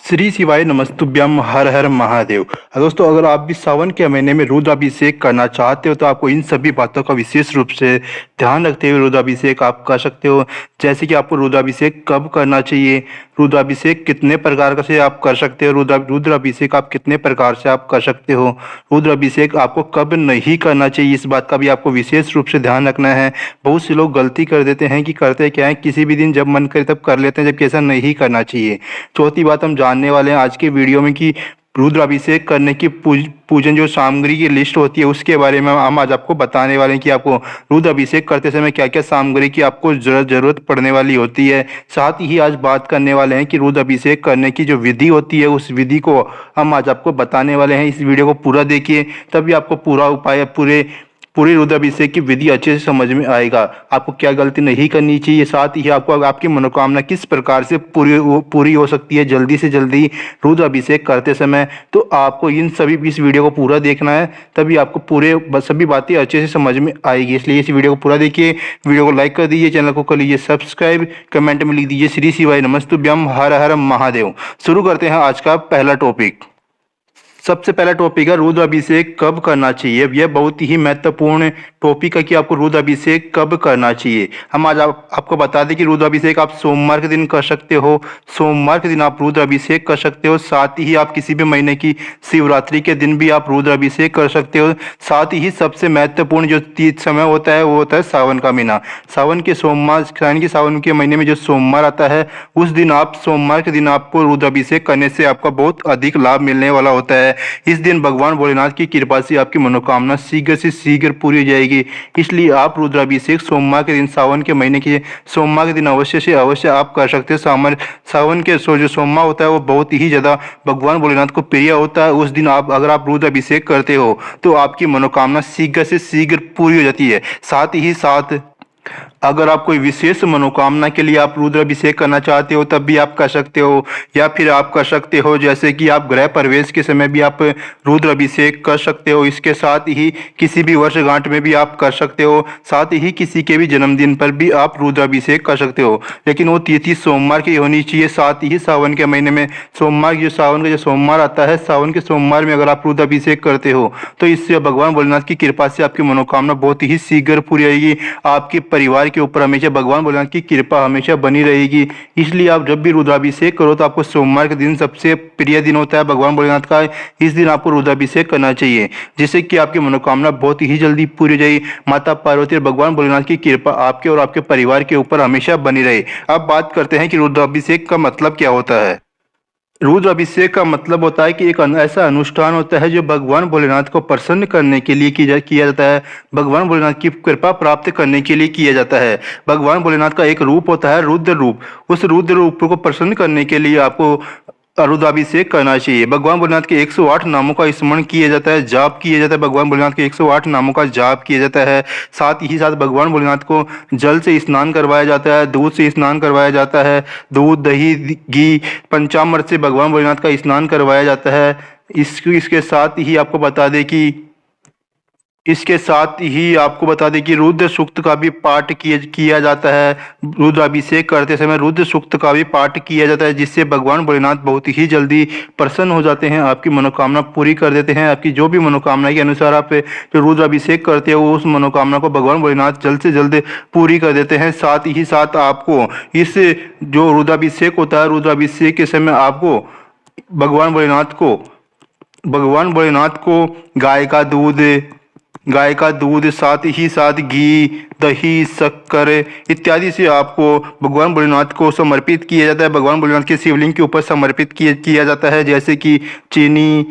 श्री शिवाय नमस्तुभ्यम हर हर महादेव। दोस्तों, अगर आप भी सावन के महीने में रुद्राभिषेक करना चाहते हो तो आपको इन सभी बातों का विशेष रूप से ध्यान रखते हुए रुद्राभिषेक आप कर सकते हो। जैसे कि आपको रुद्राभिषेक कब करना चाहिए, रुद्राभिषेक कितने प्रकार से आप कर सकते हो, रुद्राभिषेक आप कितने प्रकार से आप कर सकते हो, रुद्राभिषेक आपको कब नहीं करना चाहिए, इस बात का भी आपको विशेष रूप से ध्यान रखना है। बहुत से लोग गलती कर देते हैं कि करते क्या है, किसी भी दिन जब मन करे तब कर लेते हैं, जबकि ऐसा नहीं करना चाहिए। चौथी बात हम जानने वाले हैं आज के वीडियो में कि रुद्राभिषेक करने की पूजन जो सामग्री की लिस्ट होती है उसके बारे में हम आज आपको बताने वाले हैं कि आपको रुद्राभिषेक करते समय क्या क्या सामग्री की आपको जरूरत पड़ने वाली होती है। साथ ही आज बात करने वाले हैं कि रुद्राभिषेक करने की जो विधि होती है उस विधि को हम आज आपको बताने वाले हैं। इस वीडियो को पूरा देखिए, तभी आपको पूरा उपाय पूरी रुद्राभिषेक की विधि अच्छे से समझ में आएगा। आपको क्या गलती नहीं करनी चाहिए, साथ ही आपको आपकी मनोकामना किस प्रकार से पूरी हो सकती है जल्दी से जल्दी रुद्राभिषेक करते समय। तो आपको इस वीडियो को पूरा देखना है, तभी आपको सभी बातें अच्छे से समझ में आएगी। इसलिए इस वीडियो को पूरा देखिए, वीडियो को लाइक कर दीजिए, चैनल को कर लीजिए सब्सक्राइब, कमेंट में लिख दीजिए श्री शिवाय नमस्तुभ्यम हर हर महादेव। शुरू करते हैं आज का पहला टॉपिक। सबसे पहला टॉपिक है रुद्राभिषेक कब करना चाहिए। यह बहुत ही महत्वपूर्ण टॉपिक है कि आपको रुद्राभिषेक कब करना चाहिए। हम आज आपको बता दें कि रुद्राभिषेक आप सोमवार के दिन कर सकते हो, सोमवार के दिन आप रुद्राभिषेक कर सकते हो। साथ ही आप किसी भी महीने की शिवरात्रि के दिन भी आप रुद्राभिषेक कर सकते हो। साथ ही सबसे महत्वपूर्ण जो तीज समय होता है वो होता है सावन का महीना। सावन के महीने में जो सोमवार आता है उस दिन सोमवार के दिन आपको रुद्राभिषेक करने से आपका बहुत अधिक लाभ मिलने वाला होता है। इस दिन भगवान भोलेनाथ की कृपा से आपकी मनोकामना शीघ्र से शीघ्र पूरी हो जाएगी। इसलिए आप रुद्राभिषेक सोमवार के दिन, सावन के महीने के सोमवार के दिन अवश्य से अवश्य आप कर सकते हैं। सावन के जो सोमवार होता है वो बहुत ही ज्यादा भगवान भोलेनाथ को प्रिय होता है। उस दिन अगर आप रुद्राभिषेक करते हो तो आपकी मनोकामना शीघ्र से शीघ्र पूरी हो जाती है। साथ ही साथ अगर आप कोई विशेष मनोकामना के लिए आप रुद्राभिषेक करना चाहते हो तब भी आप कर सकते हो, या फिर आप कर सकते हो जैसे कि आप गृह प्रवेश के समय भी आप रुद्राभिषेक कर सकते हो। इसके साथ ही किसी भी वर्षगांठ में भी आप कर सकते हो। साथ ही किसी के भी जन्मदिन पर भी आप रुद्राभिषेक कर सकते हो, लेकिन वो तिथि सोमवार की होनी चाहिए। साथ ही सावन के महीने में सावन का जो सोमवार आता है, सावन के सोमवार में अगर आप रुद्राभिषेक करते हो तो इससे भगवान भोलेनाथ की कृपा से आपकी मनोकामना बहुत ही शीघ्र पूरी होगी। आपके परिवार के ऊपर हमेशा भगवान भोलेनाथ की कृपा हमेशा बनी रहेगी। इसलिए आप जब भी रुद्राभिषेक करो तो आपको सोमवार के दिन सबसे प्रिय दिन होता है भगवान भोलेनाथ का। इस दिन आपको रुद्राभिषेक करना चाहिए, जिससे कि आपकी मनोकामना बहुत ही जल्दी पूरी हो जाएगी। माता पार्वती और भगवान भोलेनाथ की कृपा आपके और आपके परिवार के ऊपर हमेशा बनी रहे। अब बात करते हैं कि रुद्राभिषेक का मतलब क्या होता है। रुद्राभिषेक का मतलब होता है कि एक ऐसा अनुष्ठान होता है जो भगवान भोलेनाथ को प्रसन्न करने के लिए किया जाता है, भगवान भोलेनाथ की कृपा प्राप्त करने के लिए किया जाता है। भगवान भोलेनाथ का एक रूप होता है रुद्र रूप, उस रुद्र रूप को प्रसन्न करने के लिए आपको रुद्राभिषेक करना चाहिए। भगवान भोलेनाथ के 108 नामों का स्मरण किया जाता है, जाप किया जाता है, भगवान भोलेनाथ के 108 नामों का जाप किया जाता है। साथ ही साथ भगवान भोलेनाथ को जल से स्नान करवाया जाता है, दूध से स्नान करवाया जाता है, दूध दही घी पंचामृत से भगवान भोलेनाथ का स्नान करवाया जाता है। इसके साथ ही आपको बता दें कि रुद्र सूक्त का भी पाठ किया जाता है। रुद्राभिषेक करते समय रुद्र सूक्त का भी पाठ किया जाता है, जिससे भगवान भोलेनाथ बहुत ही जल्दी प्रसन्न हो जाते हैं, आपकी मनोकामना पूरी कर देते हैं। आपकी जो भी मनोकामना के अनुसार आप जो रुद्राभिषेक करते हो उस मनोकामना को भगवान भोलेनाथ जल्द से जल्द पूरी कर देते हैं। साथ ही साथ आपको इस जो रुद्राभिषेक होता है, रुद्राभिषेक के समय आपको भगवान भोलेनाथ को गाय का दूध साथ ही साथ घी दही शक्कर इत्यादि से आपको भगवान भोलेनाथ को समर्पित किया जाता है। भगवान भोलेनाथ के शिवलिंग के ऊपर समर्पित किया जाता है, जैसे कि चीनी,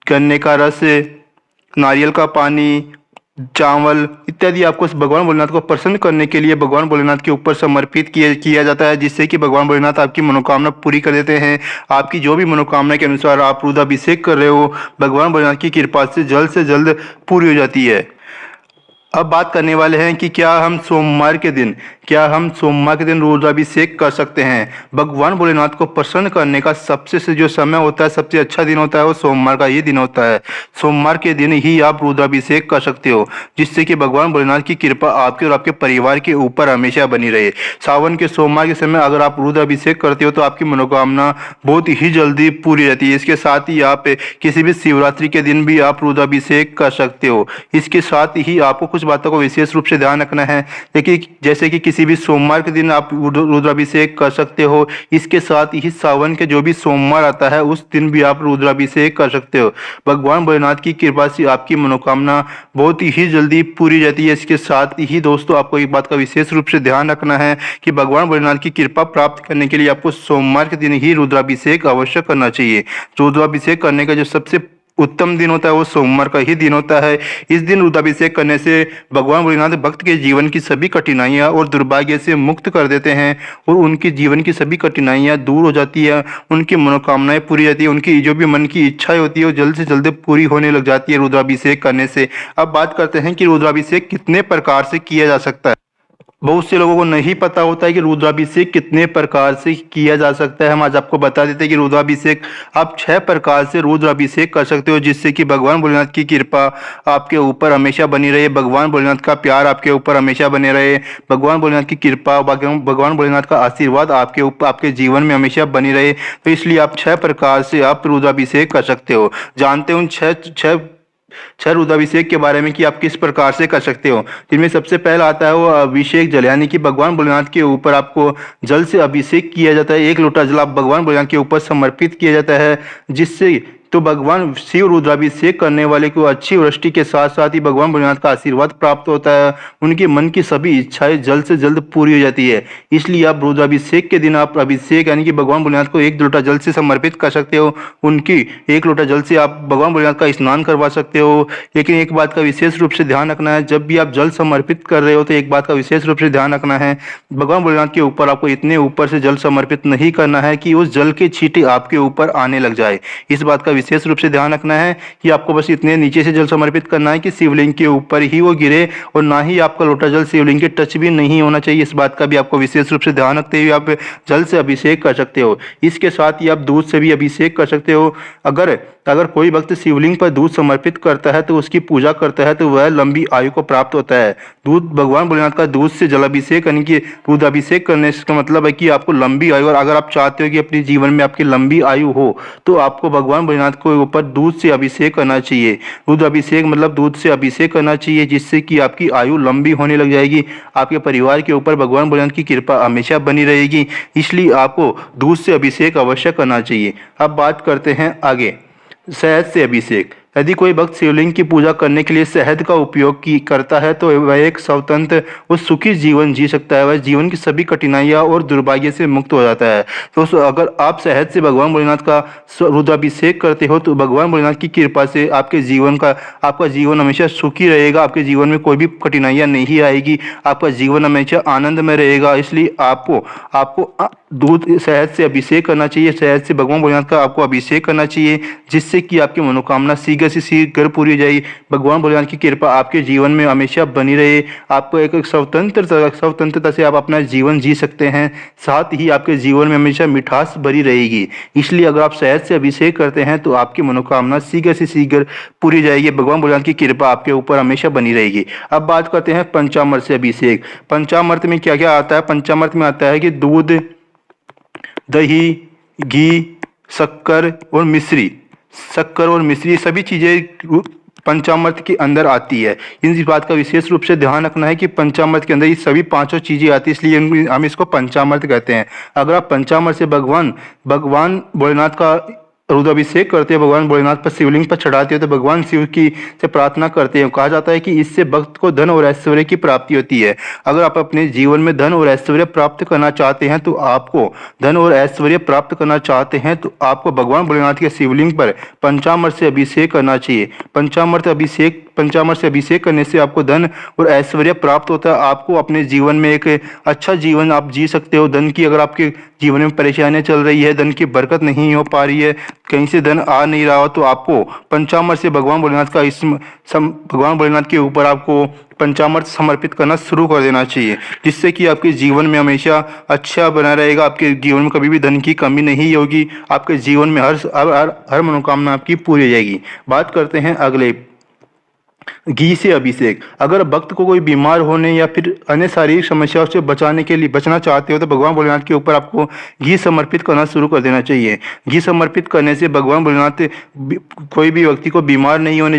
गन्ने का रस, नारियल का पानी, चावल इत्यादि आपको भगवान भोलेनाथ को प्रसन्न करने के लिए भगवान भोलेनाथ के ऊपर समर्पित किया जाता है, जिससे कि भगवान भोलेनाथ आपकी मनोकामना पूरी कर देते हैं। आपकी जो भी मनोकामना के अनुसार आप रुद्राभिषेक कर रहे हो, भगवान भोलेनाथ की कृपा से जल्द पूरी हो जाती है। अब बात करने वाले हैं कि क्या हम सोमवार के दिन रुद्राभिषेक कर सकते हैं। भगवान भोलेनाथ को प्रसन्न करने का सबसे से जो समय होता है, सबसे अच्छा दिन होता है, वो सोमवार का ही दिन होता है। सोमवार के दिन ही आप रुद्राभिषेक कर सकते हो, जिससे कि भगवान भोलेनाथ की कृपा आपके और आपके परिवार के ऊपर हमेशा बनी रहे। सावन के सोमवार के समय अगर आप रुद्राभिषेक करते हो तो आपकी मनोकामना बहुत ही जल्दी पूरी रहती है। इसके साथ ही आप किसी भी शिवरात्रि के दिन भी आप रुद्राभिषेक कर सकते हो। इसके साथ ही आपको कुछ बातों को विशेष रूप से ध्यान रखना है, देखिए जैसे कि किसी भी सोमवार के दिन आप रुद्राभिषेक कर सकते हो। इसके साथ ही सावन के जो भी सोमवार आता है उस दिन भी आप रुद्राभिषेक कर सकते हो। भगवान भोलेनाथ की कृपा से आपकी मनोकामना बहुत ही जल्दी पूरी रहती है। इसके साथ ही दोस्तों आपको एक बात का विशेष रूप से ध्यान रखना है कि भगवान भोलेनाथ की कृपा प्राप्त करने के लिए आपको सोमवार के दिन ही रुद्राभिषेक अवश्य करना चाहिए। रुद्राभिषेक करने का जो सबसे उत्तम दिन होता है वो सोमवार का ही दिन होता है। इस दिन रुद्राभिषेक करने से भगवान भोलेनाथ भक्त के जीवन की सभी कठिनाइयां और दुर्भाग्य से मुक्त कर देते हैं और उनके जीवन की सभी कठिनाइयां दूर हो जाती है, उनकी मनोकामनाएं पूरी जाती है, उनकी जो भी मन की इच्छाएं होती है वो जल्द से जल्द पूरी होने लग जाती है रुद्राभिषेक करने से। अब बात करते हैं कि रुद्राभिषेक कितने प्रकार से किया जा सकता है। बहुत से लोगों को नहीं पता होता है कि रुद्राभिषेक कितने प्रकार से किया जा सकता है। हम आज आपको बता देते हैं कि रुद्राभिषेक आप 6 प्रकार से रुद्राभिषेक कर सकते हो, जिससे कि भगवान भोलेनाथ की कृपा आपके ऊपर हमेशा बनी रहे, भगवान भोलेनाथ का प्यार आपके ऊपर हमेशा बने रहे, भगवान भोलेनाथ की कृपा, भगवान भोलेनाथ का आशीर्वाद आपके ऊपर, आपके जीवन में हमेशा बनी रहे। तो इसलिए आप 6 प्रकार से आप रुद्राभिषेक कर सकते हो। जानते हो उन छह रुद्राभिषेक के बारे में कि आप किस प्रकार से कर सकते हो। जिनमें सबसे पहला आता है वो अभिषेक जल, यानी कि भगवान भोलेनाथ के ऊपर आपको जल से अभिषेक किया जाता है। 1 लोटा जल आप भगवान भोलेनाथ के ऊपर समर्पित किया जाता है, जिससे तो भगवान शिव रुद्राभिषेक करने वाले को अच्छी वृष्टि के साथ साथ ही भगवान भोलेनाथ का आशीर्वाद प्राप्त होता है। उनके मन की सभी इच्छाएं जल्द से जल्द पूरी हो जाती है। इसलिए आप रुद्राभिषेक के दिन आप अभिषेक यानी कि भगवान भोलेनाथ को 1 लोटा जल से समर्पित कर सकते हो। उनकी 1 लोटा जल से आप भगवान भोलेनाथ का स्नान करवा सकते हो। लेकिन एक बात का विशेष रूप से ध्यान रखना है, जब भी आप जल समर्पित कर रहे हो तो एक बात का विशेष रूप से ध्यान रखना है, भगवान भोलेनाथ के ऊपर आपको इतने ऊपर से जल समर्पित नहीं करना है कि उस जल के छींटे आपके ऊपर आने लग जाए। इस बात का विशेष रूप से ध्यान रखना है कि आपको बस इतने नीचे से जल समर्पित करना है कि शिवलिंग के ऊपर ही वो गिरे, और ना ही आपका लोटा जल शिवलिंग के टच भी नहीं होना चाहिए। इस बात का भी आपको विशेष रूप से ध्यान रखते हुए आप जल से अभिषेक कर सकते हो। इसके साथ ही आप दूध से भी अभिषेक कर सकते हो। अगर कोई भक्त शिवलिंग पर दूध समर्पित करता है तो उसकी पूजा करता है तो वह लंबी आयु को प्राप्त होता है। दूध भगवान भोलेनाथ का दूध से जलाभिषेक यानी कि रुद्राभिषेक करने का मतलब है कि आपको लंबी आयु, और अगर आप चाहते हो कि अपने जीवन में आपकी लंबी आयु हो तो आपको भगवान भोलेनाथ के ऊपर दूध से अभिषेक करना चाहिए। रुद्राभिषेक मतलब दूध से अभिषेक करना चाहिए, जिससे कि आपकी आयु लंबी होने लग जाएगी, आपके परिवार के ऊपर भगवान भोलेनाथ की कृपा हमेशा बनी रहेगी। इसलिए आपको दूध से अभिषेक अवश्य करना चाहिए। अब बात करते हैं आगे, शहद से अभिषेक। यदि कोई भक्त शिवलिंग की पूजा करने के लिए शहद का उपयोग करता है तो वह एक स्वतंत्र और सुखी जीवन जी सकता है, वह जीवन की सभी कठिनाइयां और दुर्भाग्य से मुक्त हो जाता है। तो अगर आप शहद से भगवान भोलेनाथ का रुद्राभिषेक करते हो तो भगवान भोलेनाथ की कृपा से आपका जीवन हमेशा सुखी रहेगा, आपके जीवन में कोई भी कठिनाइयां नहीं आएगी, आपका जीवन हमेशा आनंद में रहेगा। इसलिए आपको दूध शहद से अभिषेक करना चाहिए, शहद से भगवान भोलेनाथ का आपको अभिषेक करना चाहिए, जिससे कि आपकी मनोकामना शीघ्र से शीघ्र पूरी हो जाए। भगवान भोलेनाथ की कृपा आपके जीवन में हमेशा बनी रहे, आपको एक स्वतंत्रता से आप अपना जीवन जी सकते हैं, साथ ही आपके जीवन में हमेशा मिठास भरी रहेगी। इसलिए अगर आप शहद से अभिषेक करते हैं तो आपकी मनोकामना शीघ्र से शीघ्र पूरी जाएगी, भगवान भोलेनाथ की कृपा आपके ऊपर हमेशा बनी रहेगी। अब बात करते हैं पंचामृत से अभिषेक। पंचामृत में क्या क्या आता है? पंचामृत में आता है कि दूध, दही, घी, शक्कर और मिश्री सभी चीजें पंचामृत के अंदर आती है। इन बात का विशेष रूप से ध्यान रखना है कि पंचामृत के अंदर ये सभी 5 चीजें आती है, इसलिए हम इसको पंचामृत कहते हैं। अगर आप पंचामृत से भगवान भोलेनाथ का रुद्राभिषेक करते हैं, भगवान भोलेनाथ पर शिवलिंग पर चढ़ाते हैं तो भगवान शिव की से प्रार्थना करते हैं। कहा जाता है कि इससे भक्त को धन और ऐश्वर्य की प्राप्ति होती है। अगर आप अपने जीवन में धन और ऐश्वर्य प्राप्त करना चाहते हैं तो आपको भगवान भोलेनाथ के शिवलिंग पर पंचामृत से अभिषेक करना चाहिए। पंचामृत अभिषेक पंचामृत से अभिषेक करने से आपको धन और ऐश्वर्य प्राप्त होता है। आपको अपने जीवन में एक अच्छा जीवन आप जी सकते हो। धन की अगर आपके जीवन में परेशानियां चल रही है, धन की बरकत नहीं हो पा रही है, कहीं से धन आ नहीं रहा हो, तो आपको पंचामृत से भगवान भोलेनाथ का भगवान भोलेनाथ के ऊपर आपको पंचामृत समर्पित करना शुरू कर देना चाहिए, जिससे कि आपके जीवन में हमेशा अच्छा बना रहेगा। आपके जीवन में कभी भी धन की कमी नहीं होगी। आपके जीवन में हर मनोकामना आपकी पूरी हो जाएगी। बात करते हैं अगले, घी से अभिषेक। अगर भक्त को कोई बीमार होने या फिर अन्य शारीरिक समस्याओं से बचना चाहते हो तो भगवान भोलेनाथ के ऊपर आपको घी समर्पित करना शुरू कर देना चाहिए। घी समर्पित करने से भगवान भोलेनाथ कोई भी व्यक्ति को बीमार नहीं होने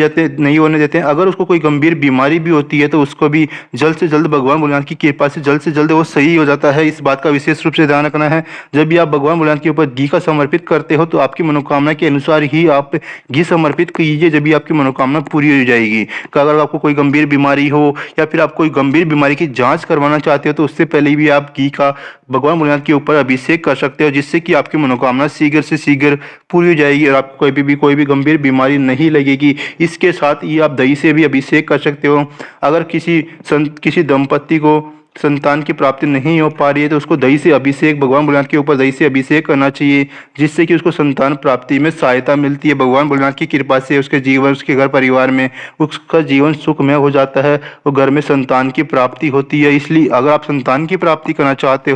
देते। अगर उसको कोई गंभीर बीमारी भी होती है तो उसको भी जल्द से जल्द भगवान भोलेनाथ की कृपा से जल्द वो सही हो जाता है। इस बात का विशेष रूप से ध्यान रखना है। जब भी आप भगवान भोलेनाथ के ऊपर घी का समर्पित करते हो तो आपकी मनोकामना के अनुसार ही आप घी समर्पित कीजिए, जब भी आपकी मनोकामना पूरी हो जाएगी। अगर आपको कोई गंभीर बीमारी हो या फिर आप कोई गंभीर बीमारी की जांच करवाना चाहते हो तो उससे पहले भी आप घी का भगवान भोलेनाथ के ऊपर अभिषेक कर सकते हो, जिससे कि आपकी मनोकामना शीघ्र से शीघ्र पूरी हो जाएगी और आपको कोई भी गंभीर बीमारी नहीं लगेगी। इसके साथ ही आप दही से भी अभिषेक कर सकते हो। अगर किसी दंपत्ति को संतान की प्राप्ति नहीं हो पा रही है तो उसको दही से अभिषेक, भगवान भोलेनाथ के ऊपर दही से अभिषेक करना चाहिए, जिससे कि उसको संतान प्राप्ति में सहायता मिलती है। भगवान भोलेनाथ की कृपा से उसके घर परिवार में उसका जीवन सुखमय हो जाता है और घर में संतान की प्राप्ति होती है। इसलिए अगर आप संतान की प्राप्ति करना चाहते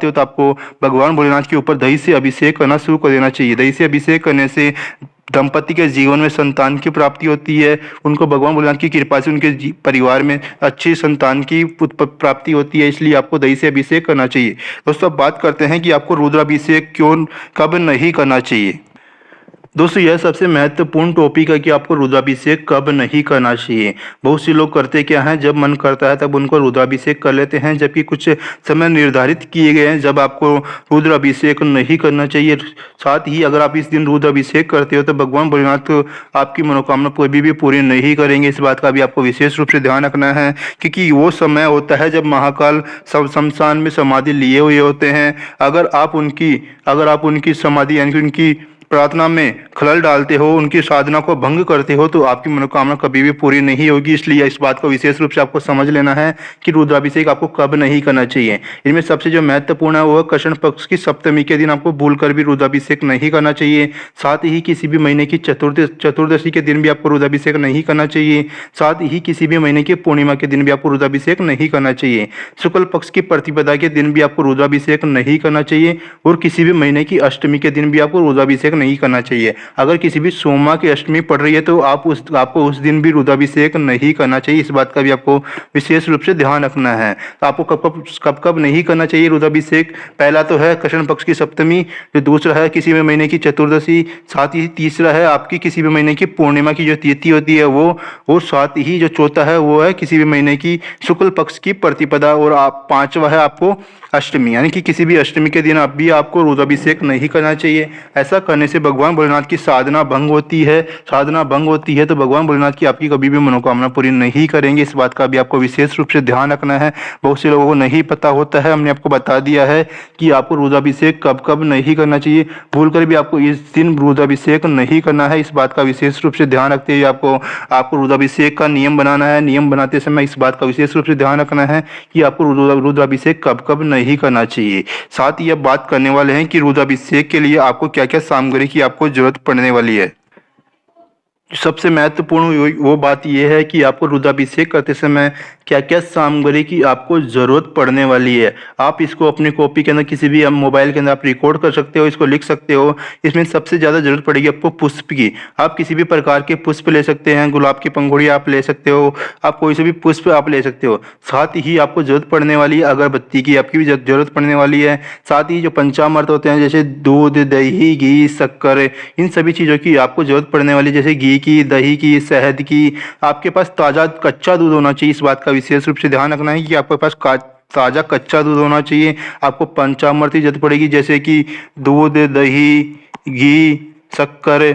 हो तो आपको भगवान भोलेनाथ के ऊपर दही से अभिषेक करना शुरू कर देना चाहिए। दही से अभिषेक करने से दंपति के जीवन में संतान की प्राप्ति होती है। उनको भगवान भोलेनाथ की कृपा से उनके परिवार में अच्छी संतान की प्राप्ति होती है। इसलिए आपको दही से अभिषेक करना चाहिए। दोस्तों, अब बात करते हैं कि आपको रुद्राभिषेक कब नहीं करना चाहिए। दोस्तों, यह सबसे महत्वपूर्ण टॉपिक है कि आपको रुद्राभिषेक कब नहीं करना चाहिए। बहुत से लोग करते क्या हैं, जब मन करता है तब उनको रुद्राभिषेक कर लेते हैं, जबकि कुछ समय निर्धारित किए गए हैं जब आपको रुद्राभिषेक नहीं करना चाहिए। साथ ही अगर आप इस दिन रुद्राभिषेक करते हो तो भगवान भोलेनाथ आपकी मनोकामना कभी भी पूरी नहीं करेंगे। इस बात का भी आपको विशेष रूप से ध्यान रखना है, क्योंकि वो समय होता है जब महाकाल शमशान में समाधि लिए हुए होते हैं। अगर आप उनकी समाधि यानी कि उनकी प्रार्थना में खलल डालते हो, उनकी साधना को भंग करते हो, तो आपकी मनोकामना कभी भी पूरी नहीं होगी। इसलिए इस बात को विशेष रूप से आपको समझ लेना है कि रुद्राभिषेक आपको कब नहीं करना चाहिए। इनमें सबसे जो महत्वपूर्ण है वो कृष्ण पक्ष की सप्तमी के दिन आपको भूलकर भी रुद्राभिषेक नहीं करना चाहिए। साथ ही किसी भी महीने की चतुर्दशी के दिन भी आपको रुद्राभिषेक नहीं करना चाहिए। साथ ही किसी भी महीने की पूर्णिमा के दिन भी आपको रुद्राभिषेक नहीं करना चाहिए। शुक्ल पक्ष की प्रतिपदा के दिन भी आपको रुद्राभिषेक नहीं करना चाहिए और किसी भी महीने की अष्टमी के दिन भी आपको रुद्राभिषेक नहीं करना चाहिए। अगर किसी भी सोमवार की अष्टमी पड़ रही है तो आपको उस दिन भी रुद्राभिषेक नहीं करना चाहिए। इस बात का भी आपको विशेष रूप से ध्यान रखना है। तो आपको कब नहीं करना चाहिए रुद्राभिषेक। पहला तो है कृष्ण पक्ष की सप्तमी, जो दूसरा है किसी भी महीने की चतुर्दशी, साथ ही तीसरा है आपकी किसी भी महीने की पूर्णिमा की जो तिथि होती है वो, और साथ ही जो चौथा है वो है किसी भी महीने की शुक्ल पक्ष की प्रतिपदा, और पांचवा है आपको अष्टमी, यानी कि किसी भी अष्टमी के दिन आपको रुद्राभिषेक नहीं करना चाहिए। ऐसा करने से भगवान भोलेनाथ की साधना भंग होती है। तो भगवान भोलेनाथ की आपकी कभी भी मनोकामना पूरी नहीं करेंगे। इस बात का भी आपको विशेष रूप से ध्यान रखना है। बहुत से लोगों को नहीं पता होता है, हमने आपको बता दिया है कि आपको रुद्राभिषेक कब नहीं करना चाहिए। भूलकर भी आपको इस दिन रुद्राभिषेक नहीं करना है। इस बात का विशेष रूप से ध्यान रखते हुए आपको रुद्राभिषेक का नियम बनाना है। नियम बनाते समय इस बात का विशेष रूप से ध्यान रखना है कि आपको रुद्राभिषेक कब नहीं करना चाहिए। साथ ही अब बात करने वाले हैं कि रुद्राभिषेक के लिए आपको क्या क्या सामग्री की आपको जरूरत पड़ने वाली है। सबसे महत्वपूर्ण वो बात यह है कि आपको रुद्राभिषेक करते समय क्या क्या सामग्री की आपको ज़रूरत पड़ने वाली है। आप इसको अपनी कॉपी के अंदर किसी भी मोबाइल के अंदर आप रिकॉर्ड कर सकते हो, इसको लिख सकते हो। इसमें सबसे ज़्यादा जरूरत पड़ेगी आपको पुष्प की। आप किसी भी प्रकार के पुष्प ले सकते हैं, गुलाब की पंखुड़ी आप ले सकते हो, आप कोई से भी पुष्प आप ले सकते हो। साथ ही आपको जरूरत पड़ने वाली है अगरबत्ती की, आपकी भी जरूरत पड़ने वाली है। साथ ही जो पंचामृत होते हैं जैसे दूध, दही, घी, शक्कर, इन सभी चीज़ों की आपको जरूरत पड़ने वाली, जैसे घी की, दही की, शहद की। आपके पास ताज़ा कच्चा दूध होना चाहिए। इस बात का विशेष रूप से ध्यान रखना है कि आपके पास ताज़ा कच्चा दूध होना चाहिए। आपको पंचामृत की जरूरत पड़ेगी, जैसे कि दूध, दही, घी, शक्कर,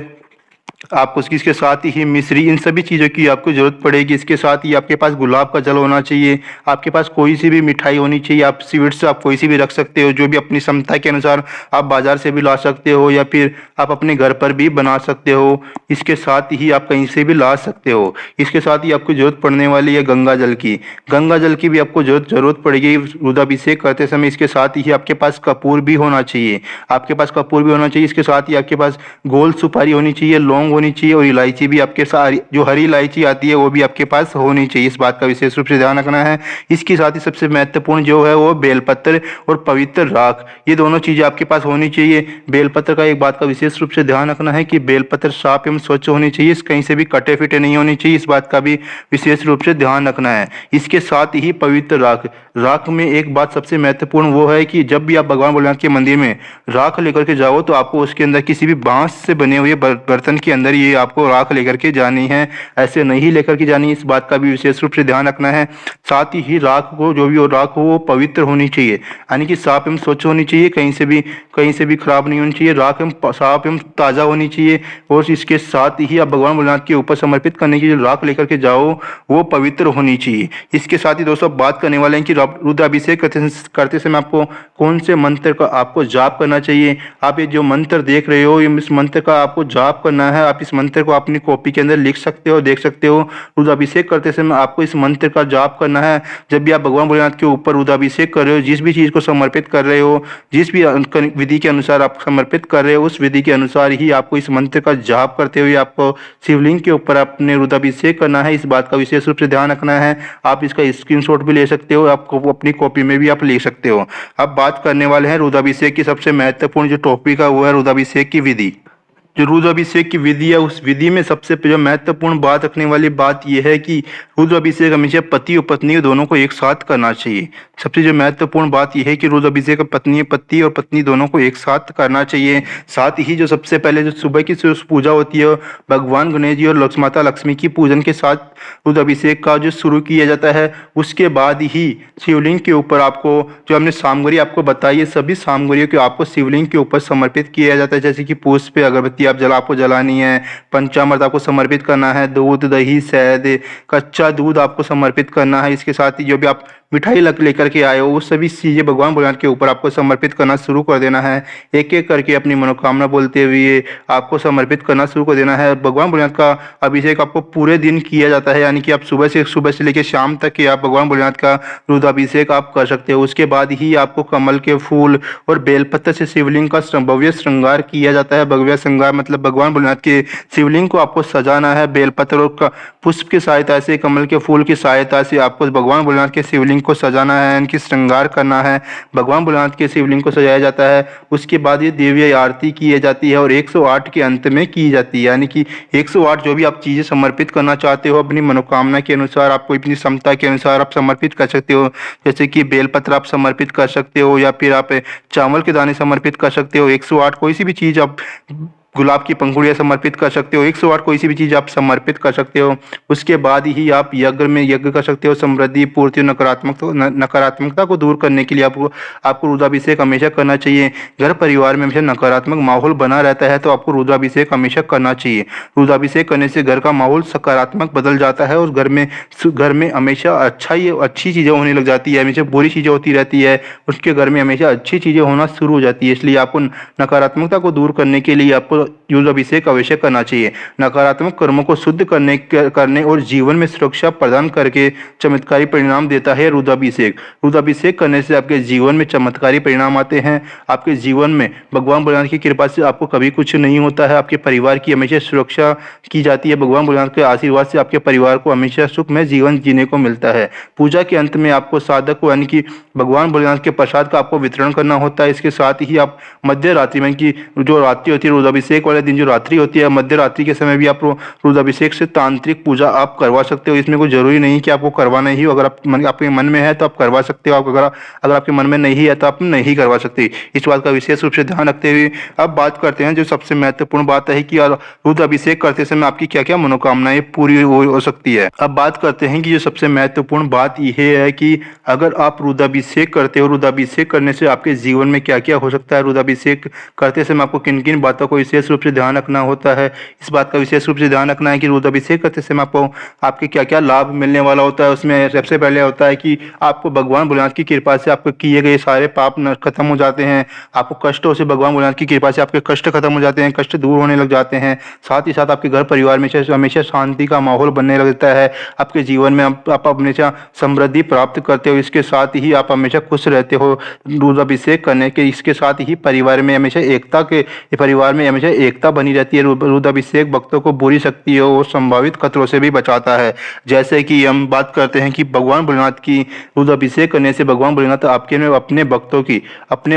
आपको इसके साथ ही मिश्री, इन सभी चीज़ों की आपको ज़रूरत पड़ेगी। इसके साथ ही आपके पास गुलाब का जल होना चाहिए। आपके पास कोई सी भी मिठाई होनी चाहिए। आप स्वीट्स आप कोई सी भी रख सकते हो, जो भी अपनी क्षमता के अनुसार आप बाज़ार से भी ला सकते हो या फिर आप अपने घर पर भी बना सकते हो। इसके साथ ही आप कहीं से भी ला सकते हो। इसके साथ ही आपको ज़रूरत पड़ने वाली है गंगा जल की। गंगा जल की भी आपको ज़रूरत पड़ेगी रुद्राभिषेक करते समय। इसके साथ ही आपके पास कपूर भी होना चाहिए। आपके पास कपूर भी होना चाहिए। इसके साथ ही आपके पास गोल सुपारी होनी चाहिए, लौंग होनी चाहिए और इलायची भी आपके साथ, जो हरी इलायची आती है वो भी आपके पास होनी चाहिए। इस बात का विशेष रूप से ध्यान रखना है। इसके साथ ही सबसे महत्वपूर्ण जो है वो बेलपत्र और पवित्र राख, ये दोनों चीज़ें आपके पास होनी चाहिए। बेलपत्र का एक बात का विशेष रूप से ध्यान रखना है कि बेलपत्र साफ एवं स्वच्छ होनी चाहिए, कहीं से भी कटे फिटे नहीं होनी चाहिए। इस बात का भी विशेष रूप से ध्यान रखना है। इसके साथ ही पवित्र राख, राख में एक बात सबसे महत्वपूर्ण वो है कि जब भी आप भगवान भोलेनाथ के मंदिर में राख लेकर के जाओ तो आपको उसके अंदर किसी भी बांस से बने हुए बर्तन के अंदर ये आपको राख लेकर के जानी है, ऐसे नहीं लेकर के जानी। इस बात का भी विशेष रूप से ध्यान रखना है। साथ ही राख को, जो भी राख हो वो पवित्र होनी चाहिए, यानी कि साफ एवं स्वच्छ होनी चाहिए, कहीं से भी खराब नहीं होनी चाहिए। राख एवं साफ एवं ताज़ा होनी चाहिए। और इसके साथ ही आप भगवान भोलेनाथ के ऊपर समर्पित करने की जो राख लेकर के जाओ वो पवित्र होनी चाहिए। इसके साथ ही दोस्तों बात करने वाले हैं कि रुद्राभिषेक करते समय आपको कौन से मंत्र का आपको जाप करना चाहिए। आप ये जो मंत्र देख रहे हो, इस मंत्र का आपको जाप करना है। आप इस मंत्र को अपनी कॉपी के अंदर लिख सकते हो, देख सकते हो। रुद्राभिषेक करते समय आपको इस मंत्र का जाप करना है। जब भी आप भगवान भोलेनाथ के ऊपर रुद्राभिषेक कर रहे हो, जिस भी चीज़ को समर्पित कर रहे हो, जिस भी विधि के अनुसार आप समर्पित कर रहे हो, उस विधि के अनुसार ही आपको इस मंत्र का जाप करते हुए आपको शिवलिंग के ऊपर अपने रुद्राभिषेक करना है। इस बात का विशेष रूप से ध्यान रखना है। आप इसका स्क्रीनशॉट भी ले सकते हो, आपको अपनी कॉपी में भी आप ले सकते हो। अब बात करने वाले हैं रुद्राभिषेक की सबसे महत्वपूर्ण जो टॉपिक है वो है रुद्राभिषेक की विधि। जो रुद्राभिषेक की विधि है उस विधि में सबसे जो महत्वपूर्ण बात रखने वाली बात यह है कि रुद्राभिषेक हमेशा पति और पत्नी दोनों को एक साथ करना चाहिए। सबसे जो महत्वपूर्ण बात यह है कि रुद्राभिषेक पति और पत्नी दोनों को एक साथ करना चाहिए। साथ ही जो सबसे पहले जो सुबह की जो पूजा होती है भगवान गणेश जी और माता लक्ष्मी की पूजन के साथ रुद्राभिषेक का जो शुरू किया जाता है। उसके बाद ही शिवलिंग के ऊपर आपको जो हमने सामग्री आपको बताई है, सभी सामग्रियों को आपको शिवलिंग के ऊपर समर्पित किया जाता है। जैसे कि पुष्प, अगरबत्ती आप आपको जलानी है, पंचामृत आपको समर्पित करना है, दूध, दही, शहद, कच्चा दूध आपको समर्पित करना है। इसके साथ ही जो भी आप मिठाई लेकर के आए हो वो सभी चीज़ें भगवान भोलेनाथ के ऊपर आपको समर्पित करना शुरू कर देना है। एक एक करके अपनी मनोकामना बोलते हुए आपको समर्पित करना शुरू कर देना है। भगवान भोलेनाथ का अभिषेक आपको पूरे दिन किया जाता है, यानी कि आप सुबह से लेकर शाम तक के आप भगवान भोलेनाथ का रुद्राभिषेक आप कर सकते हो। उसके बाद ही आपको कमल के फूल और बेलपत्र से शिवलिंग का भव्य श्रृंगार किया जाता है। भव्य श्रृंगार मतलब भगवान भोलेनाथ के शिवलिंग को आपको सजाना है। बेलपत्र और पुष्प की सहायता से, कमल के फूल की सहायता से आपको भगवान भोलेनाथ के शिवलिंग को सजाना है, इनकी श्रृंगार करना है। भगवान भोलेनाथ के शिवलिंग को सजाया जाता है। उसके बाद ये दिव्य आरती की जाती है और 108 के अंत में की जाती है, यानी कि 108 जो भी आप चीज़ें समर्पित करना चाहते हो अपनी मनोकामना के अनुसार, आपको अपनी क्षमता के अनुसार आप समर्पित कर सकते हो। जैसे कि बेलपत्र आप समर्पित कर सकते हो या फिर आप चावल के दाने समर्पित कर सकते हो। 108 कोई सी भी चीज़ आप, गुलाब की पंखुड़ियाँ समर्पित कर सकते हो। 108 कोई सी भी चीज़ आप समर्पित कर सकते हो। उसके बाद ही आप यज्ञ कर सकते हो। समृद्धि, पूर्ति और नकारात्मकता को दूर करने के लिए आपको रुद्राभिषेक हमेशा करना चाहिए। घर परिवार में हमेशा नकारात्मक माहौल बना रहता है तो आपको रुद्राभिषेक हमेशा करना चाहिए। रुद्राभिषेक करने से घर का माहौल सकारात्मक बदल जाता है और घर में हमेशा अच्छी चीज़ें होने लग जाती है। हमेशा बुरी चीज़ें होती रहती है, उसके घर में हमेशा अच्छी चीज़ें होना शुरू हो जाती है। इसलिए आपको नकारात्मकता को दूर करने के लिए आपको रुद्राभिषेक अवश्य करना चाहिए। नकारात्मक कर्मों को शुद्ध करने और जीवन में सुरक्षा प्रदान करके चमत्कारी परिणाम देता है रुद्राभिषेक। रुद्राभिषेक करने से आपके जीवन में चमत्कारी परिणाम आते हैं। आपके जीवन में भगवान भोलेनाथ की कृपा से आपको कभी कुछ नहीं होता है। आपके परिवार की हमेशा सुरक्षा की जाती है। भगवान भोलेनाथ के आशीर्वाद से आपके परिवार को हमेशा सुखमय जीवन जीने को मिलता है। पूजा के अंत में आपको साधक को, यानी कि भगवान भोलेनाथ के प्रसाद का आपको वितरण करना होता है। इसके साथ ही आप मध्य रात्रि में, कि जो रात्रि होती है रुद्राभिषेक वाले दिन जो रात्रि होती है, मध्य रात्रि के समय भी आप रुद्राभिषेक से तांत्रिक पूजा आप करवा सकते हो। इसमें कोई जरूरी नहीं कि आपको करवाना ही हो। अगर आपके मन में है तो आप करवा सकते हो। अगर आपके मन में नहीं है तो आप नहीं करवा सकते। इस बात का विशेष रूप से ध्यान रखते हुए अब बात करते हैं जो सबसे महत्वपूर्ण बात है कि रुद्राभिषेक करते समय आपकी क्या क्या मनोकामनाएं पूरी हो सकती है। अब बात करते हैं कि जो सबसे महत्वपूर्ण बात यह है कि अगर आप रुद्राभिषेक करते हो, रुद्राभिषेक करने से आपके जीवन में क्या क्या हो सकता है। रुद्राभिषेक करते समय आपको किन किन बातों को विशेष रूप से ध्यान रखना होता है। इस बात का विशेष रूप से ध्यान रखना है कि रुद्राभिषेक करते समय आपको आपके क्या क्या लाभ मिलने वाला होता है। उसमें सबसे पहले होता है कि आपको भगवान भोलेनाथ की कृपा से आपको किए गए सारे पाप खत्म हो जाते हैं। आपको कष्टों से भगवान भोलेनाथ की कृपा से आपके कष्ट खत्म हो जाते हैं, कष्ट दूर होने लग जाते हैं। साथ ही साथ आपके घर परिवार में हमेशा शांति का माहौल बनने लगता है। आपके जीवन में आप हमेशा समृद्धि प्राप्त करते हो। इसके साथ ही आप हमेशा खुश रहते हो। रुद्राभिषेक करने के इसके साथ ही परिवार में हमेशा एकता बनी रहती है। रुद्राभिषेक भक्तों को बुरी शक्तियों और संभावित खतरों से भी बचाता है। जैसे कि हम बात करते हैं कि भगवान भोलेनाथ की रुद्राभिषेक करने से भगवान भोलेनाथ आपके में अपने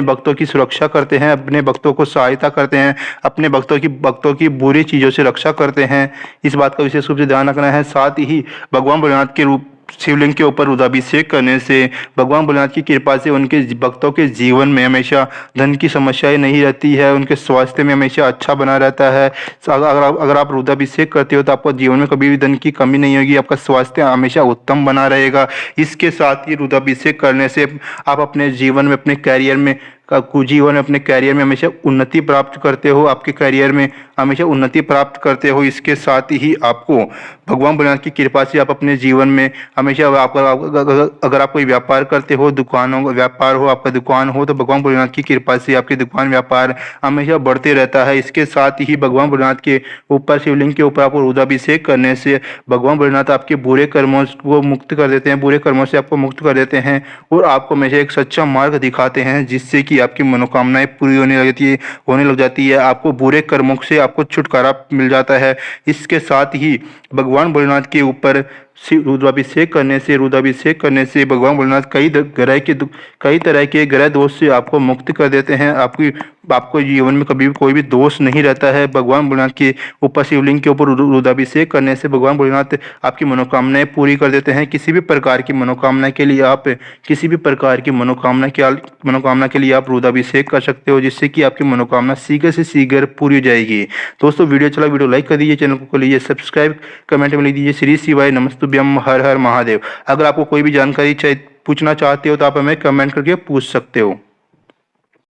भक्तों की सुरक्षा करते हैं, अपने भक्तों को सहायता करते हैं, अपने भक्तों की बुरी चीजों से रक्षा करते हैं। इस बात का विशेष रूप से ध्यान रखना है। साथ ही भगवान भोलेनाथ के रूप शिवलिंग के ऊपर रुद्राभिषेक करने से भगवान भोलेनाथ की कृपा से उनके भक्तों के जीवन में हमेशा धन की समस्याएं नहीं रहती है। उनके स्वास्थ्य में हमेशा अच्छा बना रहता है। अगर आप रुद्राभिषेक करते हो तो आपको जीवन में कभी भी धन की कमी नहीं होगी। आपका स्वास्थ्य हमेशा उत्तम बना रहेगा। इसके साथ ही रुद्राभिषेक करने से आप अपने जीवन में अपने कैरियर में हमेशा उन्नति प्राप्त करते हो। आपके कैरियर में हमेशा उन्नति प्राप्त करते हो। इसके साथ ही आपको भगवान भोलेनाथ की कृपा से आप अपने जीवन में हमेशा अगर आप कोई व्यापार करते हो, आपका दुकान हो, तो भगवान भोलेनाथ की कृपा से आपकी दुकान व्यापार हमेशा बढ़ते रहता है। इसके साथ ही भगवान भोलेनाथ के ऊपर शिवलिंग के ऊपर आपको रुद्राभिषेक करने से भगवान भोलेनाथ आपके बुरे कर्मों को मुक्त कर देते हैं, बुरे कर्मों से आपको मुक्त कर देते हैं और आपको हमेशा एक सच्चा मार्ग दिखाते हैं, जिससे कि आपकी मनोकामनाएं पूरी होने लग जाती है। आपको बुरे कर्मों से आपको छुटकारा मिल जाता है। इसके साथ ही भगवान भोलेनाथ के ऊपर रुद्राभिषेक करने से भगवान भोलेनाथ कई तरह के ग्रह दोष से आपको मुक्त कर देते हैं। आपको जीवन में कभी भी कोई भी दोष नहीं रहता है। भगवान भोलेनाथ के ऊपर शिवलिंग के ऊपर रुद्राभिषेक करने से भगवान भोलेनाथ आपकी मनोकामनाएं पूरी कर देते हैं। किसी भी प्रकार की मनोकामना के लिए आप रुद्राभिषेक कर सकते हो, जिससे कि आपकी मनोकामना शीघ्र से शीघ्र पूरी हो जाएगी। दोस्तों वीडियो लाइक कर दीजिए, चैनल को लीजिए सब्सक्राइब, कमेंट में लिख दीजिए श्री शिवाय नमस्तुभ्यम हर हर महादेव। अगर आपको कोई भी जानकारी पूछना चाहते हो तो आप हमें कमेंट करके पूछ सकते हो।